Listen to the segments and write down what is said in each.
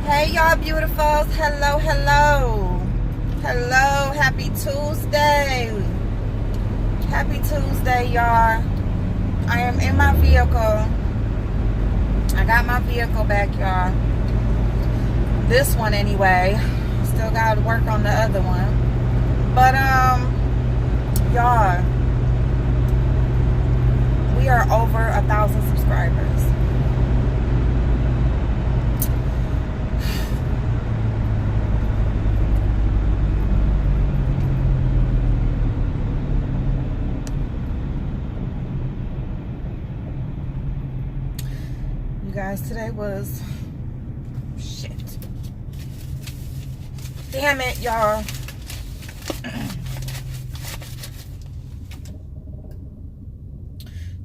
Hey y'all beautifuls. Hello, hello. Hello, happy Tuesday. Happy Tuesday, y'all. I am in my vehicle. I got my vehicle back, y'all. This one anyway. Still gotta work on the other one. But y'all, we are over 1,000 subscribers. Guys, today was shit. Damn it, y'all.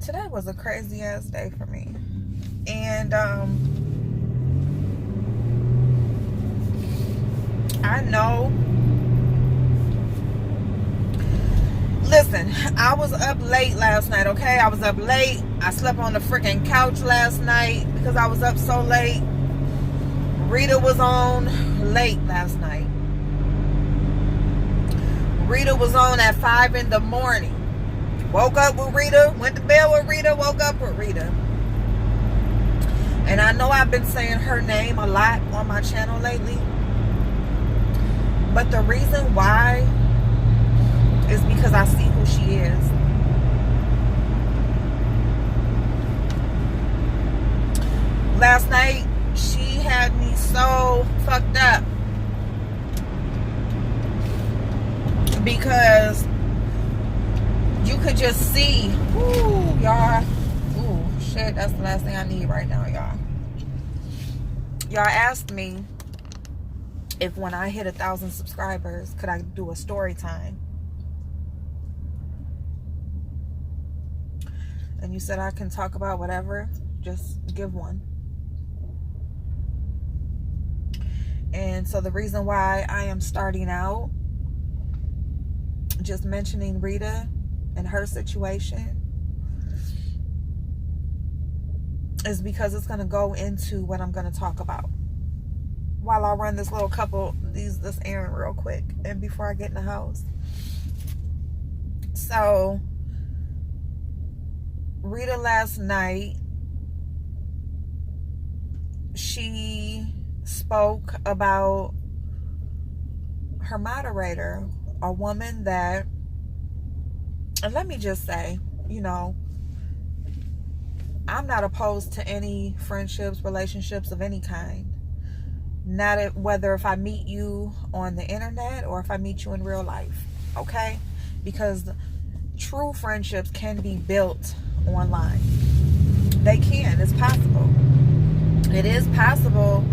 Today was a crazy ass day for me. And I know. Listen, I was up late last night, okay? I was up late. I slept on the freaking couch last night because I was up so late. Rita was on late last night. Rita was on at 5 in the morning. Woke up with Rita, went to bed with Rita, woke up with Rita. And I know I've been saying her name a lot on my channel lately. But the reason why is because I see who she is. Last night, she had me so fucked up because you could just see, ooh, y'all, ooh, shit, that's the last thing I need right now, y'all. Y'all asked me if when I hit 1,000 subscribers, could I do a story time? And you said I can talk about whatever, just give one. And so the reason why I am starting out just mentioning Rita and her situation is because it's going to go into what I'm going to talk about while I run this little this errand real quick and before I get in the house. So Rita last night, she spoke about her moderator, a woman that, and let me just say, you know, I'm not opposed to any friendships, relationships of any kind. Not whether if I meet you on the internet or if I meet you in real life, okay? Because true friendships can be built online. They can. It's possible. It is possible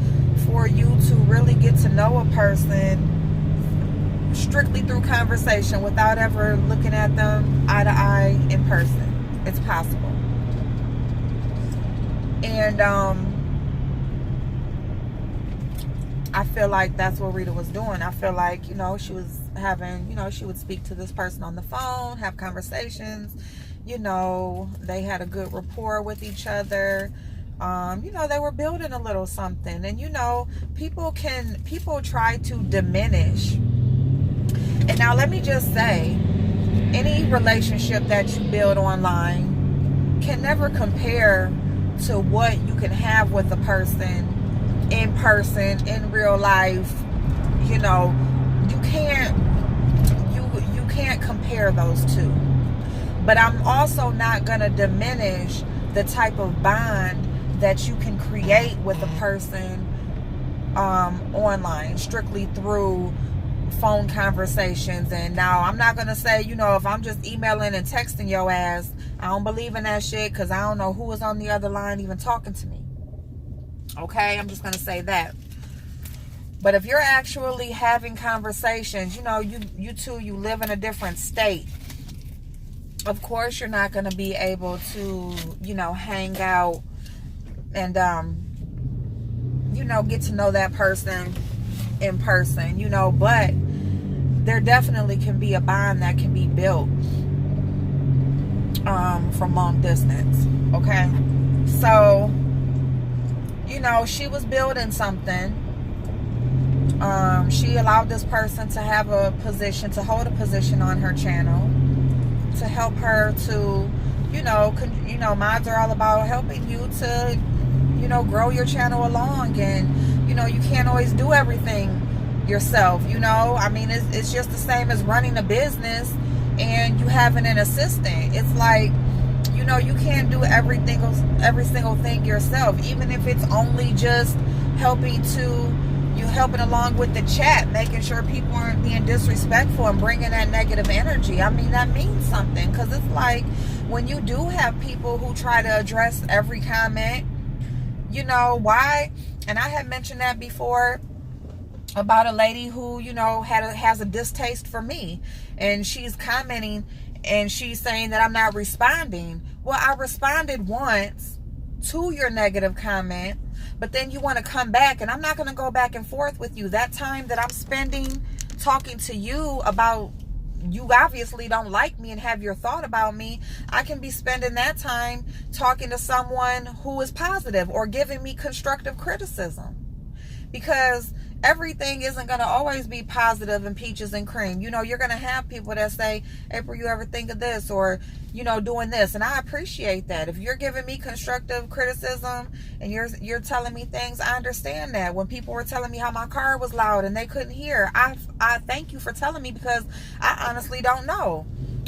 for you to really get to know a person strictly through conversation without ever looking at them eye to eye in person. It's possible. And I feel like that's what Rita was doing. I feel like, you know, she was having, you know, she would speak to this person on the phone, have conversations, you know, they had a good rapport with each other. You know, they were building a little something. And, you know, people try to diminish. And now let me just say, any relationship that you build online can never compare to what you can have with a person in real life. You know, you can't compare those two. But I'm also not going to diminish the type of bond that you can create with a person online, strictly through phone conversations. And now I'm not going to say, you know, if I'm just emailing and texting your ass, I don't believe in that shit because I don't know who is on the other line even talking to me. Okay, I'm just going to say that. But if you're actually having conversations, you know, you two, you live in a different state. Of course, you're not going to be able to, you know, hang out and, you know, get to know that person in person, you know, but there definitely can be a bond that can be built from long distance. Okay. So, you know, she was building something She allowed this person to have a position, to hold a position on her channel, to help her to, mods are all about helping you to, grow your channel along. And, you can't always do everything yourself, I mean, it's just the same as running a business and you having an assistant. It's like, you can't do every single thing yourself, even if it's only just helping along with the chat, making sure people aren't being disrespectful and bringing that negative energy. I mean, that means something, because it's like when you do have people who try to address every comment, why? And I had mentioned that before about a lady who, has a distaste for me, and she's commenting and she's saying that I'm not responding. Well, I responded once to your negative comment, but then you want to come back, and I'm not going to go back and forth with you. That time that I'm spending talking to you about, you obviously don't like me and have your thought about me, I can be spending that time talking to someone who is positive or giving me constructive criticism. Because everything isn't going to always be positive and peaches and cream. You're going to have people that say, April, you ever think of this? Or, doing this. And I appreciate that. If you're giving me constructive criticism and you're telling me things, I understand that. When people were telling me how my car was loud and they couldn't hear, I thank you for telling me, because I honestly don't know.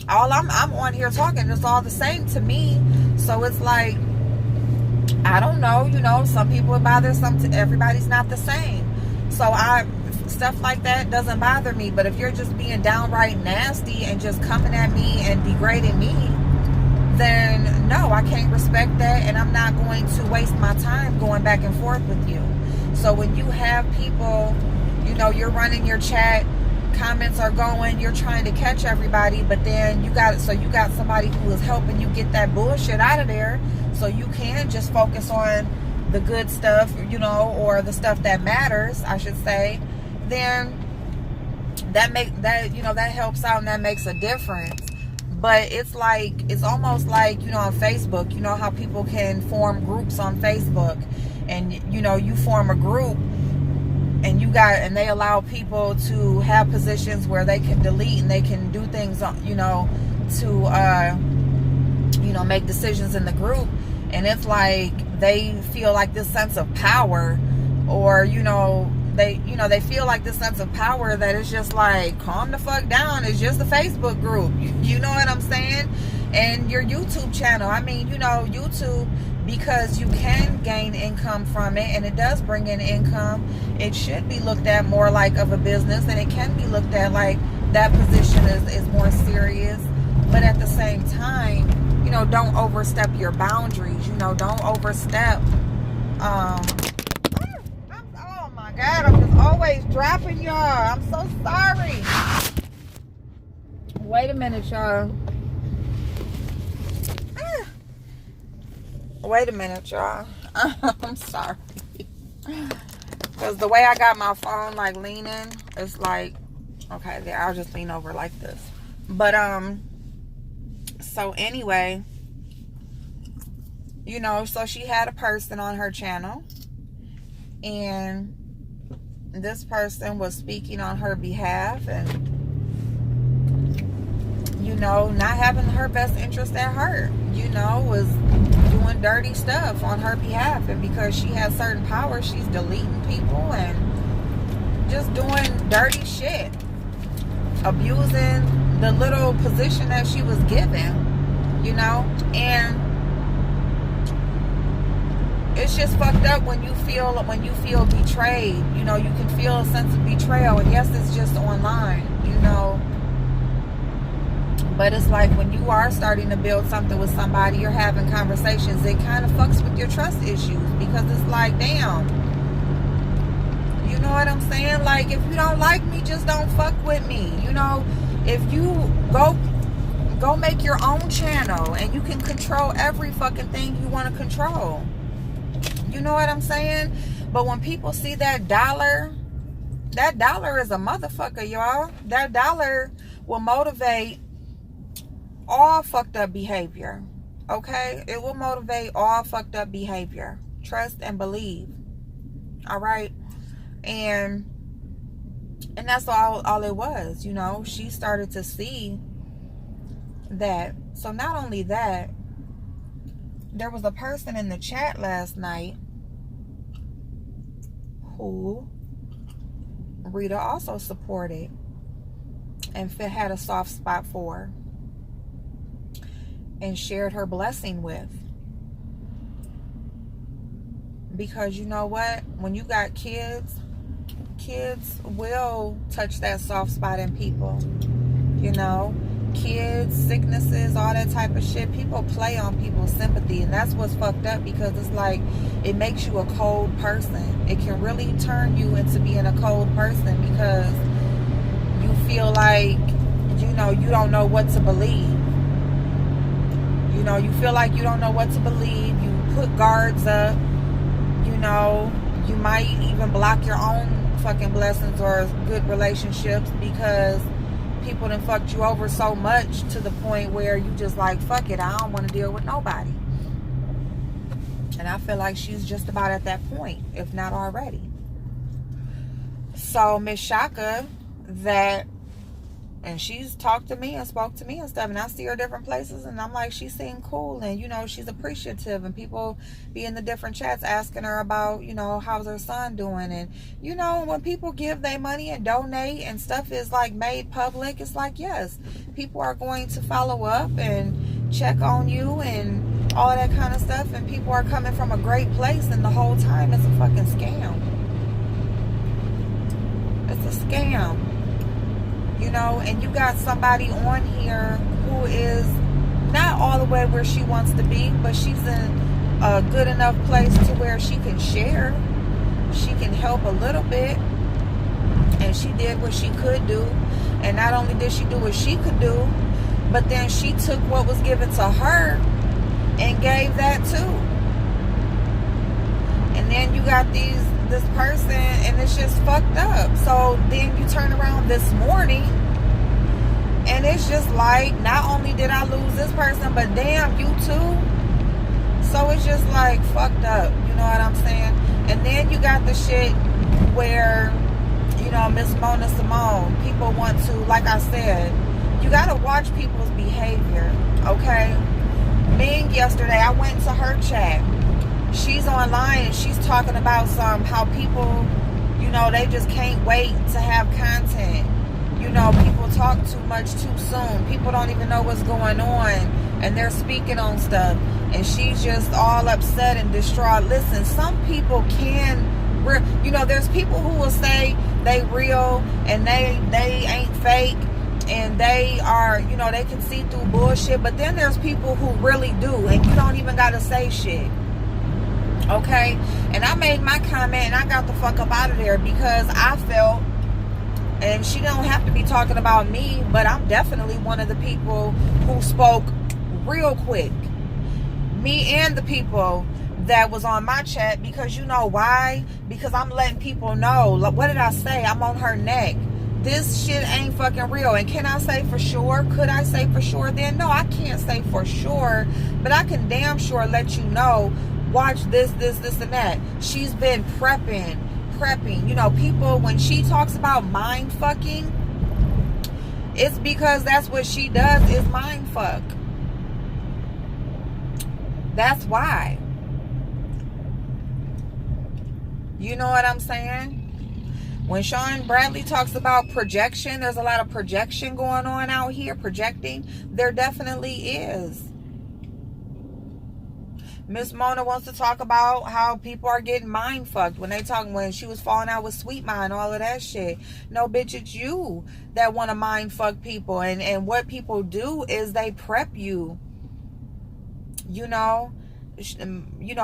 All I'm on here talking, it's all the same to me. So it's like, I don't know, some people it bothers everybody's not the same. So stuff like that doesn't bother me. But if you're just being downright nasty and just coming at me and degrading me, then no, I can't respect that, and I'm not going to waste my time going back and forth with you. So when you have people, you're running your chat, comments are going, you're trying to catch everybody, but then you got somebody who is helping you get that bullshit out of there, so you can just focus on the good stuff, or the stuff that matters, I should say. Then that helps out, and that makes a difference. But it's almost like, on Facebook, how people can form groups on Facebook, and you form a group, and they allow people to have positions where they can delete and they can do things, to make decisions in the group. And it's like they feel like this sense of power, or they feel like this sense of power that is just like, calm the fuck down, it's just a Facebook group. You know what I'm saying? And your YouTube channel, I mean, YouTube, because you can gain income from it, and it does bring in income, it should be looked at more like of a business, and it can be looked at like that position is more serious. But at the same time, don't overstep your boundaries. Don't overstep. Oh my God, I'm just always dropping y'all. I'm so sorry. Wait a minute, y'all. Wait a minute, y'all. I'm sorry. Because the way I got my phone, like, leaning, it's like, okay, there, I'll just lean over like this. But, so anyway, so she had a person on her channel, and this person was speaking on her behalf, and, not having her best interest at heart, was doing dirty stuff on her behalf. And because she has certain power, she's deleting people and just doing dirty shit, abusing the little position that she was given, and it's just fucked up when you feel betrayed. You can feel a sense of betrayal, and yes, it's just online, but it's like when you are starting to build something with somebody, you're having conversations, it kind of fucks with your trust issues, because it's like, damn, you know what I'm saying? Like, if you don't like me, just don't fuck with me. If you go make your own channel, and you can control every fucking thing you want to control. You know what I'm saying? But when people see that dollar is a motherfucker, y'all. That dollar will motivate all fucked up behavior. Okay? It will motivate all fucked up behavior. Trust and believe. All right? And And that's all it was, you know. She started to see that. So not only that, there was a person in the chat last night who Rita also supported and had a soft spot for and shared her blessing with. Because you know what? When you got kids will touch that soft spot in people. You know? Kids, sicknesses, all that type of shit. People play on people's sympathy, and that's what's fucked up, because it's like it makes you a cold person. It can really turn you into being a cold person, because you feel like, you know, you don't know what to believe. You know, you feel like you don't know what to believe. You put guards up. You know, you might even block your own fucking blessings or good relationships, because people done fucked you over so much to the point where you just like, fuck it, I don't want to deal with nobody. And I feel like she's just about at that point, if not already. So Miss Shaka, and she's talked to me and spoke to me and stuff, and I see her different places, and I'm like, she seemed cool, and you know, she's appreciative, and people be in the different chats asking her about, you know, how's her son doing. And you know, when people give their money and donate and stuff is like made public, it's like, yes, people are going to follow up and check on you and all that kind of stuff, and people are coming from a great place, and the whole time it's a fucking scam. It's a scam. You know, and you got somebody on here who is not all the way where she wants to be, but she's in a good enough place to where she can share. She can help a little bit. And she did what she could do. And not only did she do what she could do, but then she took what was given to her and gave that too. And then you got this person, and it's just fucked up. So then you turn around this morning, and it's just like, not only did I lose this person, but damn, you too. So it's just like fucked up, you know what I'm saying? And then you got the shit where, you know, Miss Mona Simone, people want to, like I said, you gotta watch people's behavior, okay? Ming yesterday, I went into her chat. She's online and she's talking about how people, you know, they just can't wait to have content. You know, people talk too much too soon. People don't even know what's going on, and they're speaking on stuff, and she's just all upset and distraught. Listen, some people can, you know, there's people who will say they real and they ain't fake, and they are, you know, they can see through bullshit. But then there's people who really do, and you don't even gotta say shit. Okay, and I made my comment and I got the fuck up out of there, because I felt, and she don't have to be talking about me, but I'm definitely one of the people who spoke real quick. Me and the people that was on my chat, because you know why? Because I'm letting people know, like, what did I say? I'm on her neck. This shit ain't fucking real. And can I say for sure? Could I say for sure then? No, I can't say for sure, but I can damn sure let you know, watch this, and that. She's been prepping. You know, people, when she talks about mind fucking, it's because that's what she does, is mind fuck. That's why. You know what I'm saying? When Sean Bradley talks about projection, there's a lot of projection going on out here, projecting. There definitely is. Miss Mona wants to talk about how people are getting mind fucked when she was falling out with Sweet Mind, all of that shit. No, bitch, it's you that want to mind fuck people. And what people do is they prep you. You know,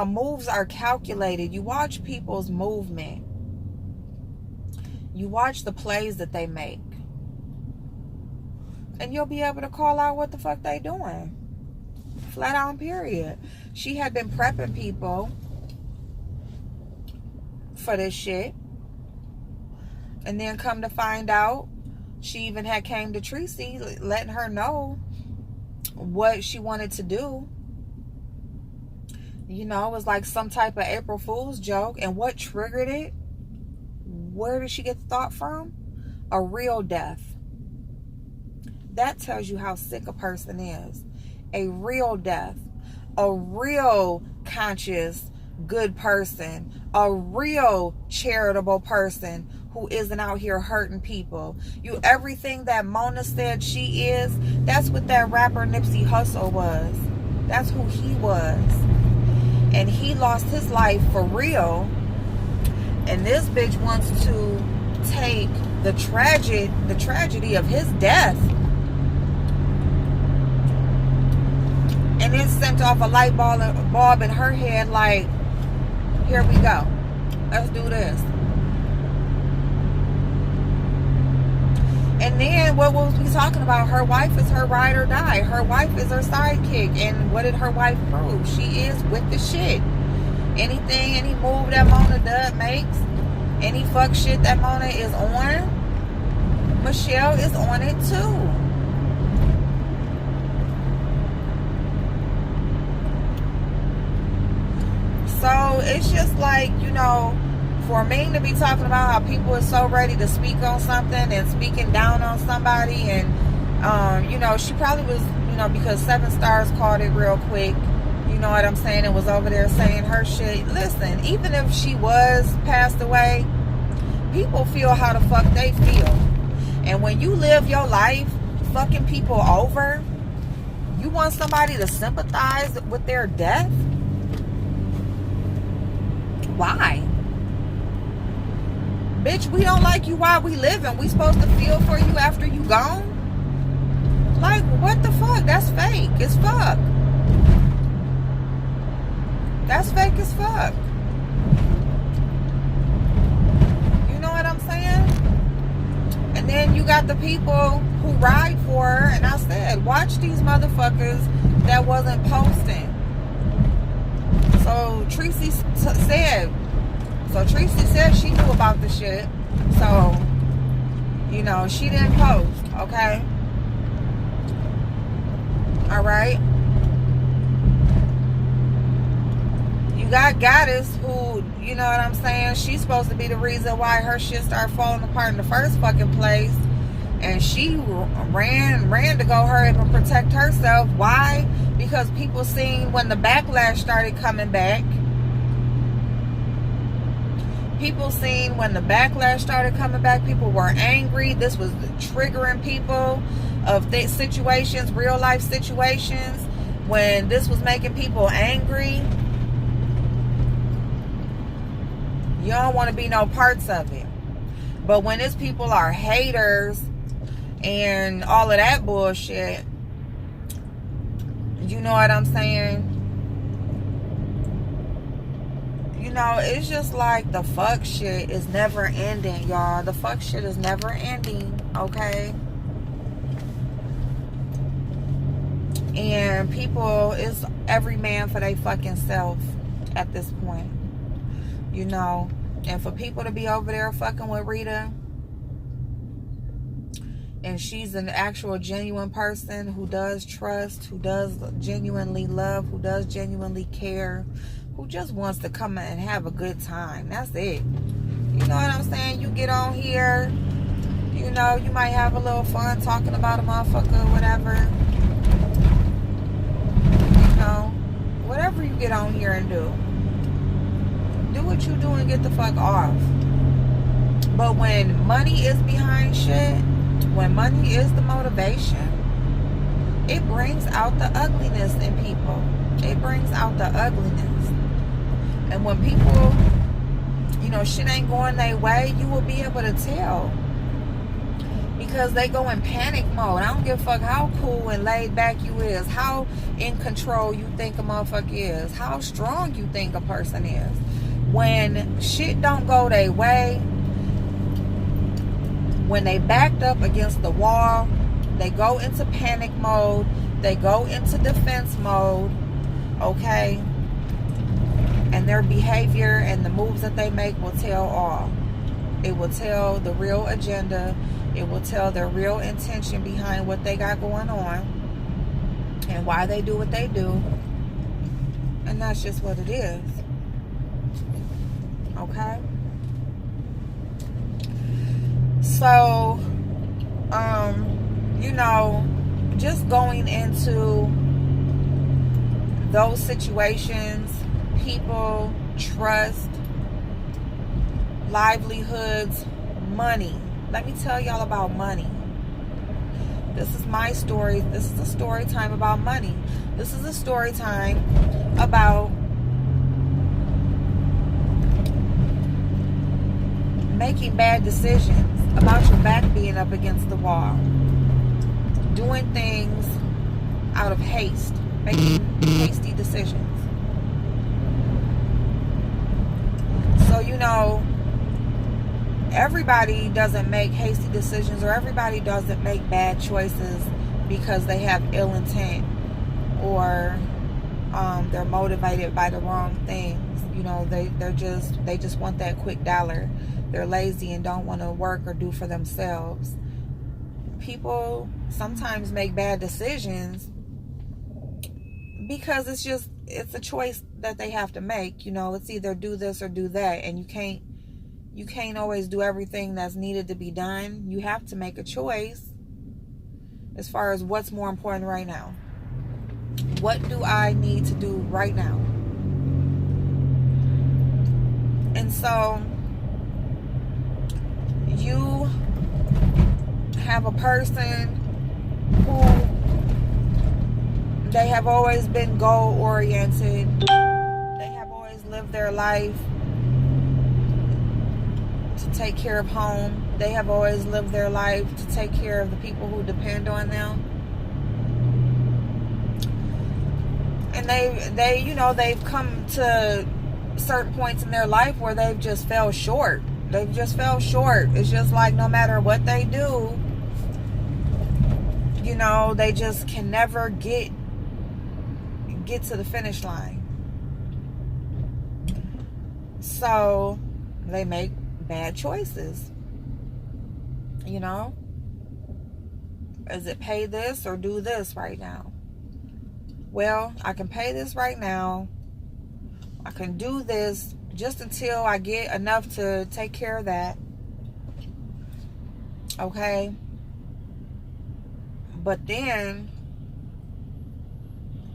moves are calculated. You watch people's movement. You watch the plays that they make. And you'll be able to call out what the fuck they doing. Flat out, period. She had been prepping people for this shit. And then come to find out, she even had came to Tracy, letting her know what she wanted to do. You know, it was like some type of April Fool's joke. And what triggered it? Where did she get the thought from? A real death. That tells you how sick a person is. A real death. A real conscious, good person. A real charitable person who isn't out here hurting people. Everything that Mona said she is, that's what that rapper Nipsey Hussle was. That's who he was. And he lost his life for real. And this bitch wants to take the tragedy of his death and then sent off a light bulb in her head like, here we go. Let's do this. And then what was we talking about? Her wife is her ride or die. Her wife is her sidekick. And what did her wife prove? She is with the shit. Anything, any move that Mona makes, any fuck shit that Mona is on, Michelle is on it too. So it's just like, for Ming to be talking about how people are so ready to speak on something and speaking down on somebody, and she probably was, because 7 Stars called it real quick, you know what I'm saying, and was over there saying her shit. Listen, even if she was passed away, people feel how the fuck they feel. And when you live your life fucking people over, you want somebody to sympathize with their death? Why? Bitch, we don't like you while we living. We supposed to feel for you after you gone? Like, what the fuck? That's fake as fuck. That's fake as fuck. You know what I'm saying? And then you got the people who ride for her. And I said, watch these motherfuckers that wasn't posting. So Tracy said she knew about the shit. So, she didn't post, okay? Alright? You got Goddess who, you know what I'm saying? She's supposed to be the reason why her shit started falling apart in the first fucking place. And she ran to go hurry up and protect herself. Why? Because people seen when the backlash started coming back. People seen when the backlash started coming back. People were angry. This was triggering people of situations, real life situations. When this was making people angry, you don't want to be no parts of it. But when it's people are haters and all of that bullshit, you know what I'm saying? It's just like the fuck shit is never ending, y'all. The fuck shit is never ending, okay? And people, it's every man for their fucking self at this point. And for people to be over there fucking with Rita, and she's an actual genuine person who does trust, who does genuinely love, who does genuinely care, who just wants to come and have a good time. That's it. You know what I'm saying? You get on here, you might have a little fun talking about a motherfucker or whatever. Whatever you get on here and do. Do what you do and get the fuck off. But when money is behind shit, when money is the motivation, it brings out the ugliness in people. It brings out the ugliness. And when people, shit ain't going their way, you will be able to tell. Because they go in panic mode. I don't give a fuck how cool and laid back you is, how in control you think a motherfucker is, how strong you think a person is. When shit don't go their way, when they backed up against the wall, they go into panic mode, they go into defense mode, okay? And their behavior and the moves that they make will tell all. It will tell the real agenda. It will tell their real intention behind what they got going on and why they do what they do. And that's just what it is. Okay? So, you know, just going into those situations, people, trust, livelihoods, money. Let me tell y'all about money. This is my story. This is a story time about money. This is a story time about making bad decisions, about your back being up against the wall, doing things out of haste, making hasty decisions. So, you know, everybody doesn't make hasty decisions, or everybody doesn't make bad choices because they have ill intent, or they're motivated by the wrong things. You know, they just want that quick dollar. They're lazy and don't want to work or do for themselves. People sometimes make bad decisions because it's a choice that they have to make. You know, it's either do this or do that, and you can't always do everything that's needed to be done. You have to make a choice as far as what's more important right now. What do I need to do right now? And so you have a person who they have always been goal oriented. They have always lived their life to take care of home. They have always lived their life to take care of the people who depend on them. And they you know, they've come to certain points in their life where they've just fell short. They've just fell short. It's just like no matter what they do, you know, they just can never get to the finish line. So they make bad choices. You know, is it pay this or do this right now? Well, I can pay this right now. I can do this just until I get enough to take care of that. Okay? But then,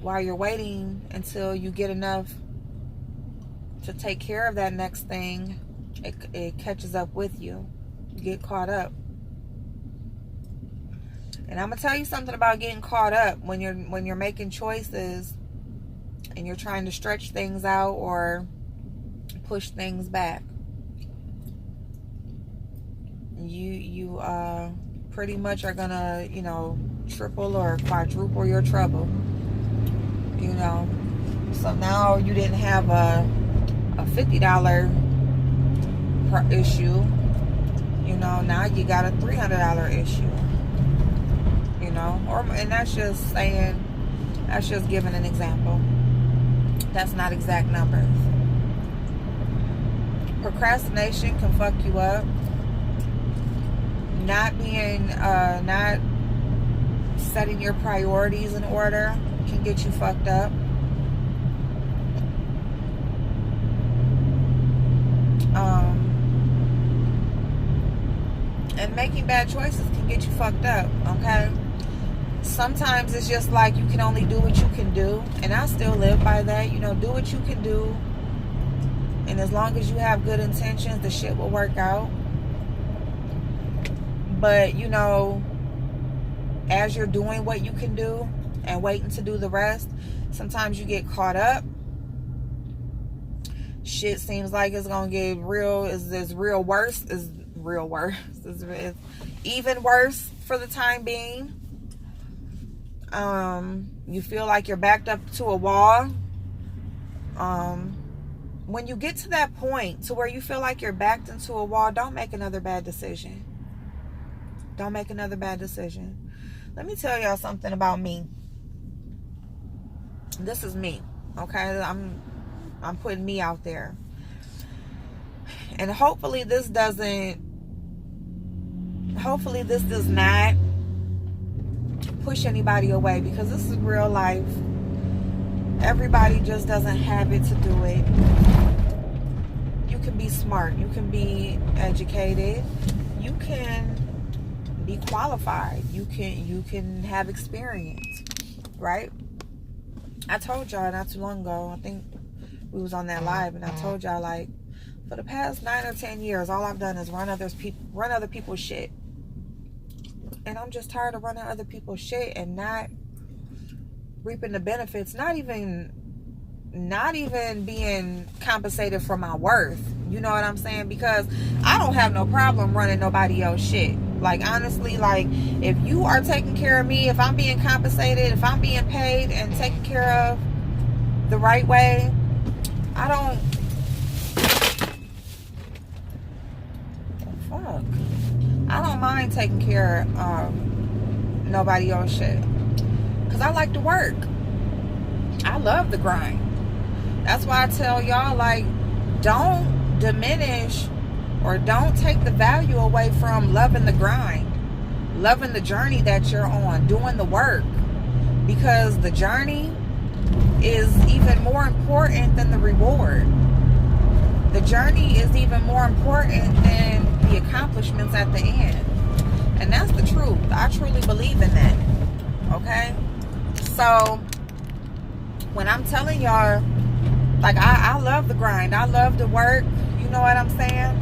while you're waiting until you get enough to take care of that next thing, it catches up with you. You get caught up. And I'm gonna tell you something about getting caught up when you're making choices and you're trying to stretch things out or push things back. You pretty much are gonna, you know, triple or quadruple your trouble. You know, so now you didn't have a $50 issue. You know, now you got a $300 issue. You know, and that's just giving an example. That's not exact numbers. Procrastination can fuck you up. Not setting your priorities in order can get you fucked up. And making bad choices can get you fucked up, okay? Sometimes it's just like you can only do what you can do. And I still live by that. You know, do what you can do. And as long as you have good intentions, the shit will work out. But, you know, as you're doing what you can do and waiting to do the rest, sometimes you get caught up. Shit seems like it's going to get real. Is even worse for the time being. You feel like you're backed up to a wall. When you get to that point to where you feel like you're backed into a wall, don't make another bad decision. Don't make another bad decision. Let me tell y'all something about me. This is me, okay? I'm putting me out there. And hopefully this does not push anybody away, because this is real life. Everybody just doesn't have it to do it. You can be smart. You can be educated. you can be qualified. You can have experience, right? I told y'all not too long ago, I think we was on that live, and I told y'all, like, for the past 9 or 10 years, all I've done is run other people's shit. And I'm just tired of running other people's shit and not reaping the benefits, not even being compensated for my worth. You know what I'm saying? Because I don't have no problem running nobody else's shit. Like, honestly, like, if you are taking care of me, if I'm being compensated, if I'm being paid and taken care of the right way, I don't... Fuck. I don't mind taking care of nobody else's shit. Because I like to work. I love the grind. That's why I tell y'all, like, don't diminish or don't take the value away from loving the grind, loving the journey that you're on, doing the work, because the journey is even more important than the reward. The journey is even more important than the accomplishments at the end. And that's the truth. I truly believe in that. Okay? So when I'm telling y'all, like, I love the grind. I love the work. You know what I'm saying?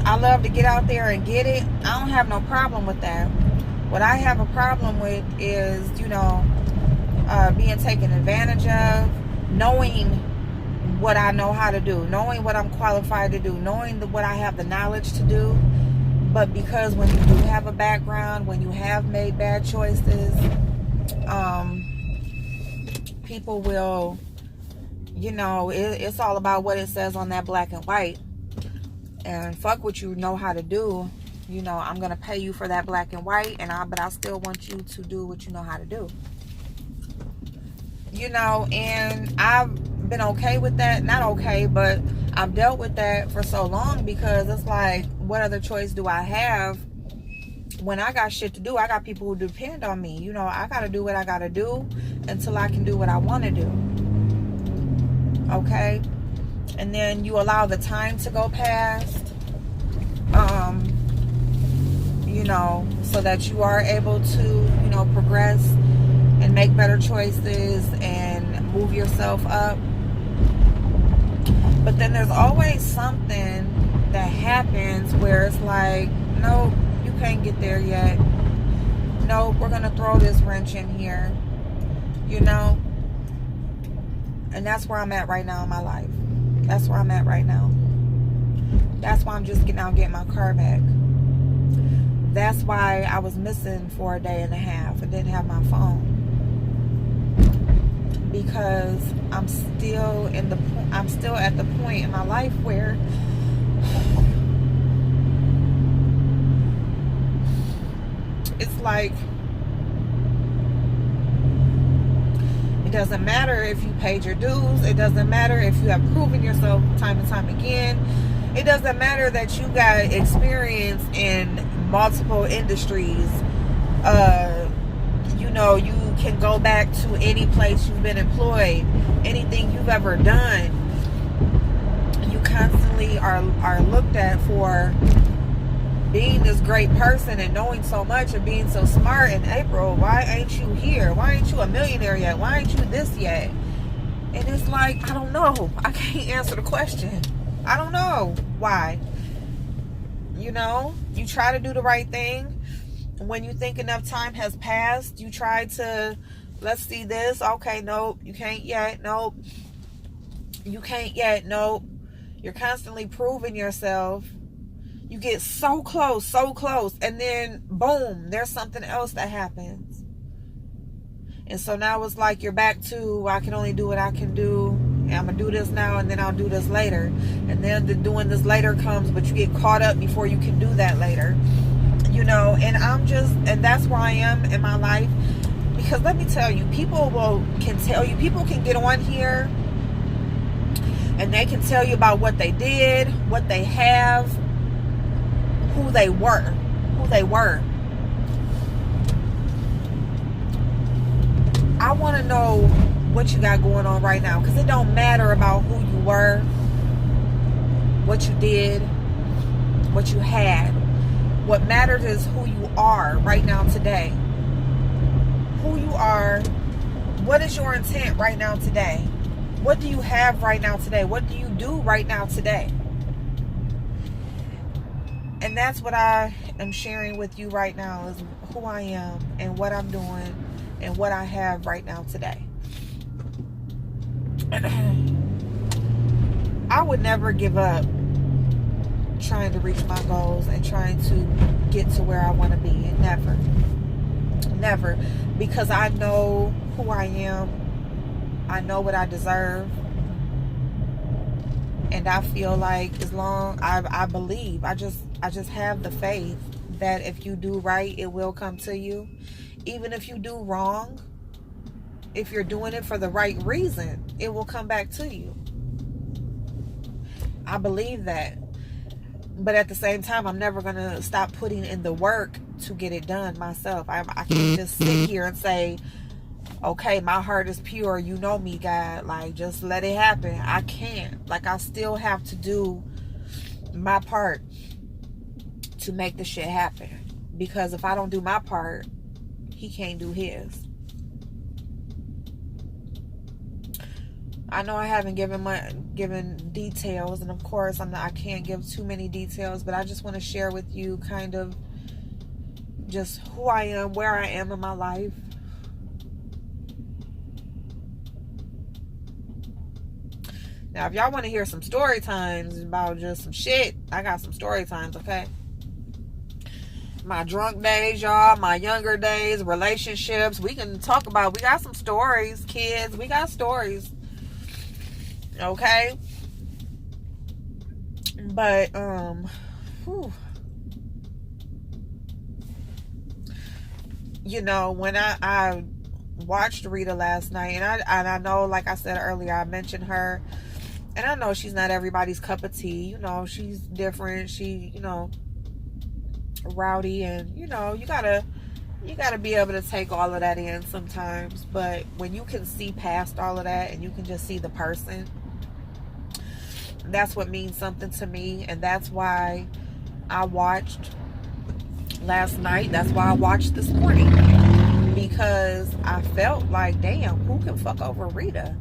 I love to get out there and get it. I don't have no problem with that. What I have a problem with is, you know, being taken advantage of, knowing what I know how to do, knowing what I'm qualified to do, knowing what I have the knowledge to do. But because when you do have a background, when you have made bad choices, people will, you know, it's all about what it says on that black and white. And fuck what you know how to do. You know, I'm gonna pay you for that black and white, but I still want you to do what you know how to do. You know, and I've been okay with that. Not okay, but I've dealt with that for so long, because it's like, what other choice do I have when I got shit to do? I got people who depend on me. You know, I gotta do what I gotta do until I can do what I want to do. Okay? And then you allow the time to go past, you know, so that you are able to, you know, progress and make better choices and move yourself up. But then there's always something that happens where it's like, nope, you can't get there yet. Nope, we're gonna throw this wrench in here, you know. And that's where I'm at right now in my life. That's where I'm at right now. That's why I'm just getting my car back. That's why I was missing for a day and a half and didn't have my phone. Because I'm still at the point in my life where it's like, it doesn't matter if you paid your dues. It doesn't matter if you have proven yourself time and time again. It doesn't matter that you got experience in multiple industries. You know, you can go back to any place you've been employed, anything you've ever done. You constantly are looked at for being this great person and knowing so much and being so smart. In April, why ain't you here? Why ain't you a millionaire yet? Why ain't you this yet? And it's like, I don't know. I can't answer the question. I don't know why. You know, you try to do the right thing. When you think enough time has passed, you try to, let's see this. Okay, nope, you can't yet. Nope, you can't yet. Nope. You're constantly proving yourself. You get so close, and then boom, there's something else that happens. And so now it's like you're back to, I can only do what I can do. And I'm going to do this now, and then I'll do this later. And then the doing this later comes, but you get caught up before you can do that later. You know, and and that's where I am in my life. Because let me tell you, people can get on here and they can tell you about what they did, what they have, who they were. I want to know what you got going on right now, because it don't matter about who you were, what you did. what you had. What matters is who you are right now today. Who you are. What is your intent right now today? What do you have right now today? What do you do right now today? And that's what I am sharing with you right now, is who I am and what I'm doing and what I have right now today. I would never give up trying to reach my goals and trying to get to where I want to be. Never. Never. Because I know who I am. I know what I deserve. And I feel like as long I believe, I just have the faith that if you do right, it will come to you. Even if you do wrong, if you're doing it for the right reason, it will come back to you. I believe that. But at the same time, I'm never going to stop putting in the work to get it done myself. I can't just sit here and say, okay, my heart is pure. You know me, God. Like, just let it happen. I can't. Like, I still have to do my part to make the shit happen. Because if I don't do my part, he can't do his. I know I haven't given details, and of course I can't give too many details, but I just want to share with you kind of just who I am, where I am in my life. Now, if y'all want to hear some story times about just some shit, I got some story times, okay? My drunk days, y'all, my younger days, relationships, we can talk about, we got some stories, kids, we got stories. Okay, but you know, when I watched Rita last night, and I know, like I said earlier, I mentioned her, and I know she's not everybody's cup of tea. You know, she's different. She, you know, rowdy, and you know, you gotta be able to take all of that in sometimes. But when you can see past all of that and you can just see the person, that's what means something to me. And that's why I watched last night. That's why I watched this morning, because I felt like, damn, who can fuck over Rita?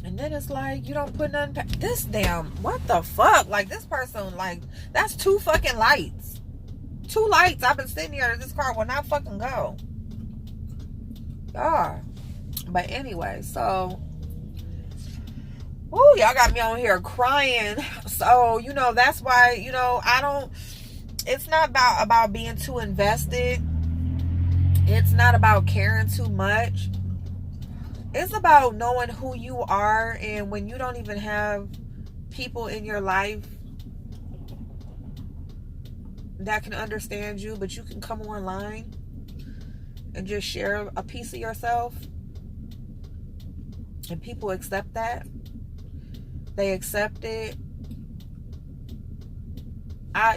And then it's like, you don't put nothing past this. Damn, what the fuck? Like, this person, like, that's 2 fucking lights. 2 lights. I've been sitting here, this car will not fucking go. God. But anyway, so, ooh, y'all got me on here crying. So, you know, that's why, you know, it's not about being too invested. It's not about caring too much. It's about knowing who you are, and when you don't even have people in your life that can understand you, but you can come online and just share a piece of yourself, and people accept that. They accept it. I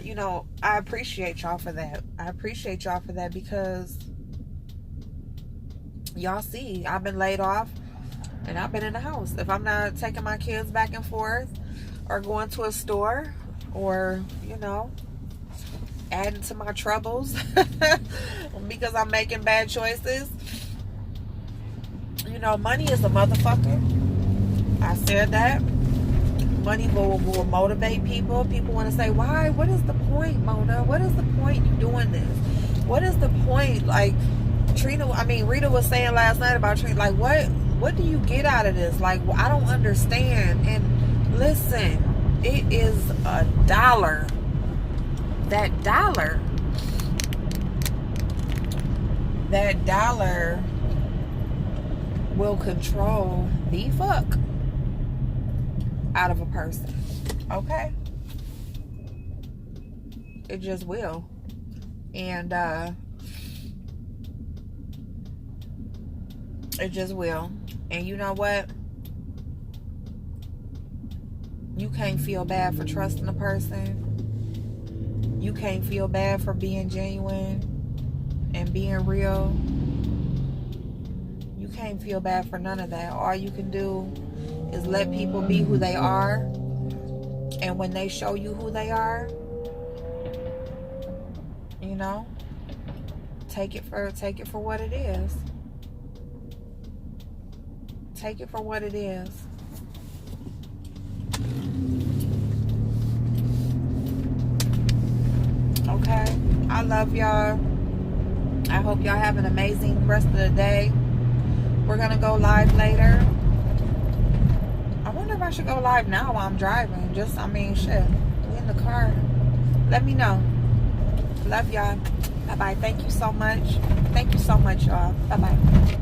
appreciate y'all for that. I appreciate y'all for that, because y'all see, I've been laid off and I've been in the house. If I'm not taking my kids back and forth or going to a store or, you know, adding to my troubles because I'm making bad choices, you know, money is a motherfucker. I said that. Money will motivate people. People want to say, why? What is the point, Mona? What is the point you doing this? What is the point? Like, Rita was saying last night about Trina, like, what do you get out of this? Like, I don't understand. And listen, it is $1. That dollar will control the fuck out of a person. Okay? It just will. And it just will. And you know what? You can't feel bad for trusting a person. You can't feel bad for being genuine and being real. You can't feel bad for none of that. All you can do is let people be who they are And when they show you who they are, you know, take it for what it is. Take it for what it is. Okay? I love y'all. I hope y'all have an amazing rest of the day. We're gonna go live later. I wonder if I should go live now while I'm driving. Just, I mean, shit. We in the car. Let me know. Love y'all. Bye-bye. Thank you so much. Thank you so much, y'all. Bye-bye.